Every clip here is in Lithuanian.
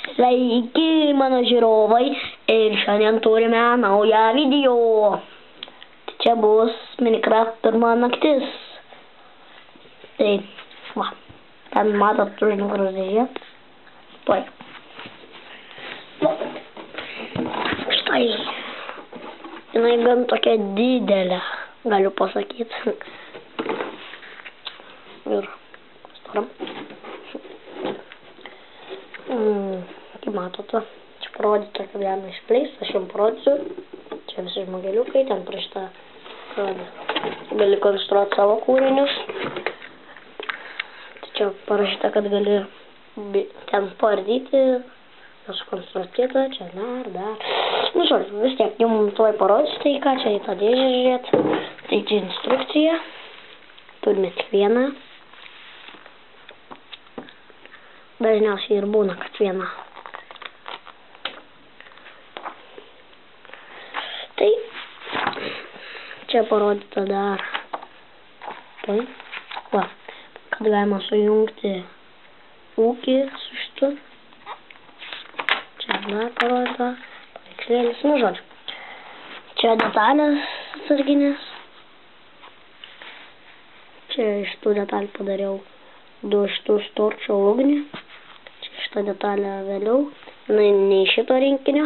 Sveiki, mano žiūrovai, ir šiandien turime naują video. Čia bus Minecraft pirma naktis. Tai, va, ten matot užnugaros dėžė. Tuoj. Štai. Jinai gan tokia didelė, galiu pasakyti. Ir storam. Kaip matote, čia parodyta, kad galima išpleist, aš jums parodysiu. Čia visi žmogeliukai, ten parašyta, kad gali konstruoti savo kūrinius. Tai čia parašyta, kad gali ten paardyti, sukonstruoti kitą, čia dar. Nu, žodžiu, vis tiek jums tuoj parodysiu, tai ką čia į tą dėžę žiūrėti. Tai čia instrukcija. Turime tik vieną. Dažniausiai ir būna, kad viena. Tai čia parodyta dar tai, va, kad galima sujungti ūkį su šitu. Čia dar parodyta, paveikslėlis, nu žodžiu. Čia detalės atsarginės. Čia iš tų detalių padariau 2 šitus torčio ugnį. Šitą detalę vėliau, ne iš šito rinkinio.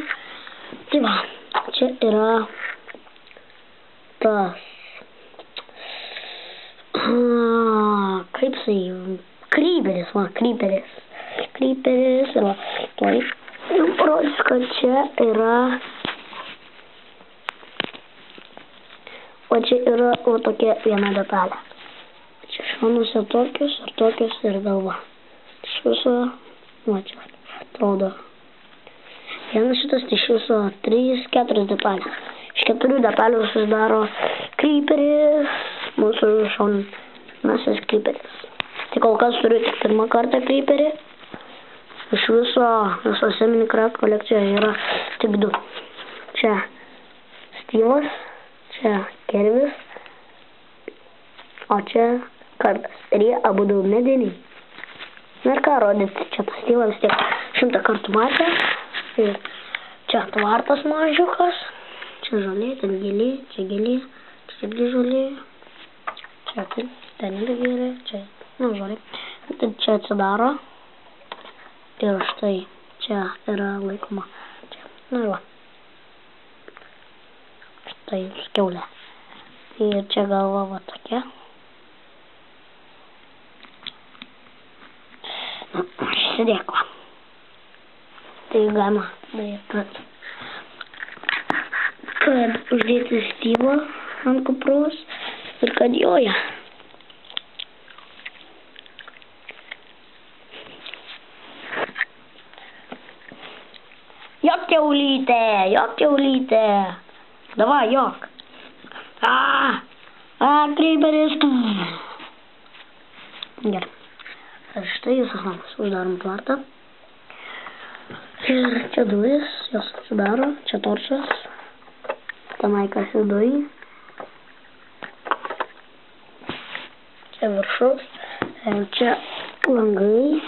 Tai va, čia yra tas, kaip tai, kryperis, va, kryperis, ir va, tuoj, parodysiu, kad čia yra, o čia yra va tokia viena detalė. Čia šonuose tokius ir galva. Iš viso, va čia, atrodo. Vienas šitas iš viso 3-4 detalės. Iš 4 detalių susidaro kryperis, mūsų šaunasis kryperis. Tai kol kas turiu tik pirmą kartą kryperį. Iš viso, visose Minecraft kolekcijoje yra tik 2. Čia Styvas, čia Kervis, o čia kartas. Ir jie abudu mediniai. Na ir ką rodyti, čia tas Styvas vis tiek 100 kartų matė. Ir čia tvartas mažiukas. Čia žolė, ten gėlė, čia gėlė, čia irgi žolė. Čia ten irgi gėlė, čia, nu, žolė. Tai čia atsidaro. Ir štai čia yra laikoma. Čia, nu ir va. Štai skiaulė. Ir čia galva va tokia. Sėdėk, va. Tai galima daryti, kad uždėti Styvą ant kupros ir kad joja. Jok kiaulytė. Davai, jok. Kryperis. Gerai. Ir štai visas namas. Uždarom tvartą. Ir čia duris, jos atsidaro. Čia torčas. Tenai kas vidui. Čia viršus. Ir čia langai.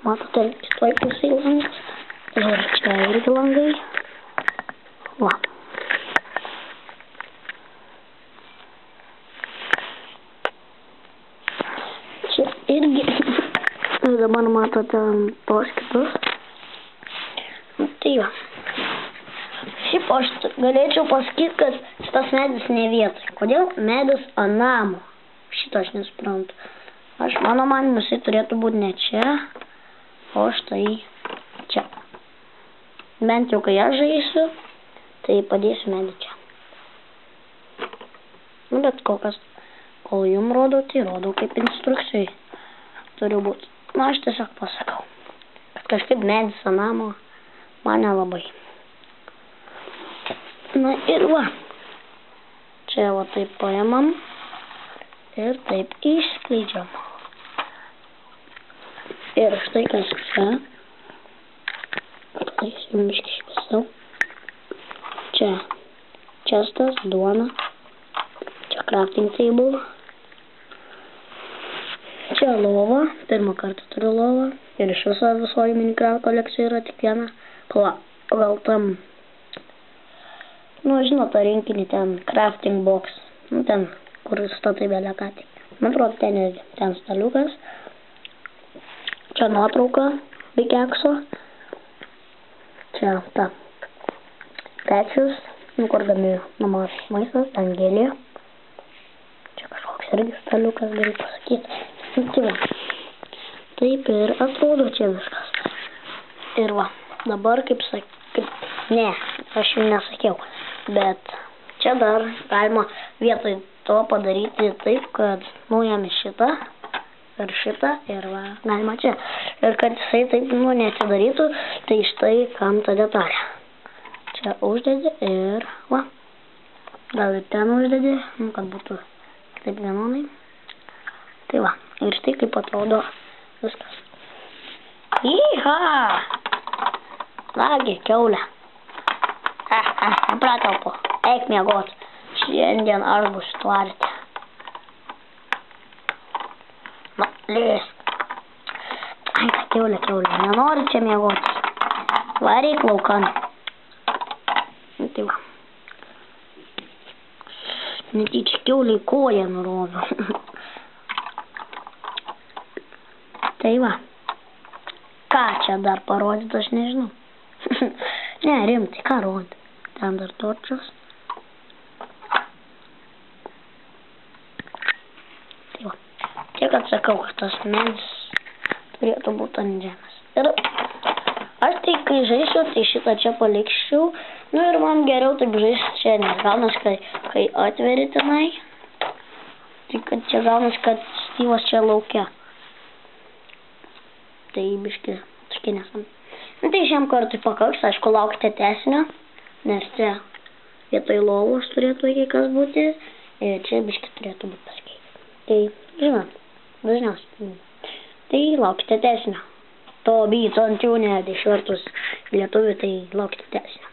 Matote, kitoj pusėj langas. Ir čia irgi langai. Va. Čia irgi. Ir dabar matote tos kitus. Tai va. Šiaip aš galėčiau pasakyti, kad šitas medis ne vietoj. Kodėl medis ant namo? Šitą aš nesuprantu. Mano manimu, jisai turėtų būti ne čia, o štai čia. Bent jau kai aš žaisiu, tai padėsiu medį čia. Nu, bet kol jums rodau, tai rodau kaip instrukcijai turiu būti. Na, aš tiesiog pasakau, kad kažkaip medis ant namo man nelabai. Na ir va. Čia va taip paimam ir taip išskleidžiam. Ir štai kas čia. Tai biškį šviesiau. Čia čestas, duona. Čia crafting table. Čia lova. Pirmą kartą turiu lovą. Ir iš viso visoji Minecraft kolekcija yra tik viena. Pagal tam, nu, žinot, tą rinkinį ten, crafting box, nu, ten, kur statai belę ką tik. Man atrodo, ten staliukas. Čia nuotrauka, be kekso. Čia, ta, pečius, nu, kur gamiju namas maistas, ten gėlė. Čia kažkoks irgi staliukas, galiu pasakyti. Nu, tai va. Taip ir atrodo čia viskas. Ir va, dabar kaip ne, aš jau nesakiau, bet čia dar galima vietoj to padaryti taip, kad nuėmė šitą ir va, galima čia. Ir kad jisai taip, nu, neatsidarytų, tai štai kam ta detalė. Čia uždedi ir va, gal ir ten uždedi, nu, kad būtų taip vienonai. Tai va, ir štai kaip atrodo viskas. Iha! Nagi, kiaulė. Nepratau po. Eik miegot. Šiandien aš bus tvarti. Na, lės. Ai, kiaulė. Nenori čia miegoti. Varyk laukan. Tai va. Netyčia kiauliai koją nuroviau. Tai va. Ką čia dar parodyti, aš nežinau. Ne, rimtai, ką rodyti? Ten dar torčius. Tai va. Tiek atsakau, kad tas medis turėtų būti ant žemės. Ir aš tai, kai žaisiu, tai šitą čia palikščiau. Nu ir man geriau taip žaisti čia, nes gaunas, kai atveri tenai. Tai kad čia gaunas, kad Styvas čia laukia. Tai biški nesam. Nu, tai šiam kartui pakaks, aišku, laukite tęsinio, nes čia vietoj lovos turėtų iki kas būti, ir čia biški turėtų būti pasikeiti. Tai, žinot, dažniausiai. Tai laukite tęsinio. To byt ant jų net išvertus lietuvių, tai laukite tęsinio.